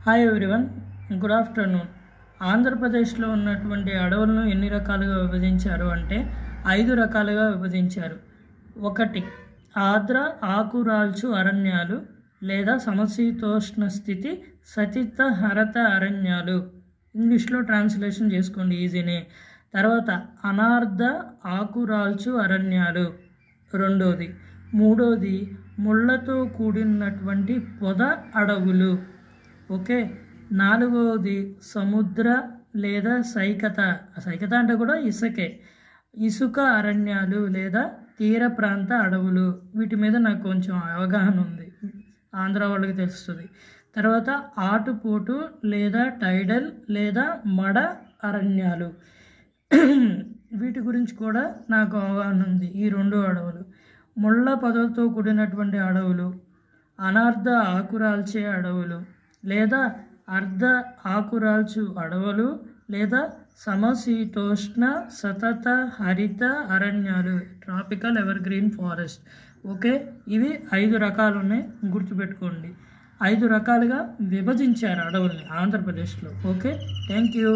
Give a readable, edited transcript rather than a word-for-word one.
Hi everyone, good afternoon. ఆంధ్రప్రదేశ్లో ఉన్నటువంటి అడవులను ఎన్ని రకాలుగా విభజించారు అంటే 5 రకాలుగా విభజించారు. 1. ఆర్ద్ర ఆకురాల్చు అరణ్యాలు లేదా సమశీతోష్ణ స్థితి సతిత హరత అరణ్యాలు. ఇంగ్లీష్లో ట్రాన్స్లేషన్ చేసుకోండి, ఈజీనే. తర్వాత అనార్ధ ఆకురాల్చు అరణ్యాలు 2. 3. ముళ్ళతో కూడినటువంటి పొద అడవులు. ఓకే. 4. సముద్ర లేదా సైకత అంటే కూడా ఇసుక అరణ్యాలు లేదా తీర ప్రాంత అడవులు. వీటి మీద నాకు కొంచెం అవగాహన ఉంది, ఆంధ్ర వాళ్ళకి తెలుస్తుంది. తర్వాత ఆటుపోటు లేదా టైడల్ లేదా మడ అరణ్యాలు. వీటి గురించి కూడా నాకు అవగాహన ఉంది. ఈ 2 అడవులు ముళ్ళ పొదలతో కూడినటువంటి అడవులు, అనార్ధ ఆకురాల్చే అడవులు లేదా అర్ధ ఆకురాల్చు అడవులు లేదా సమశీతోష్ణ సతత హరిత అరణ్యాలు, tropical evergreen forest. Okay, ఇవి 5 రకాలు ఉన్నాయి, గుర్తుపెట్టుకోండి. 5 రకాలుగా విభజించారు అడవుల్ని ఆంధ్రప్రదేశ్లో. Okay, thank you.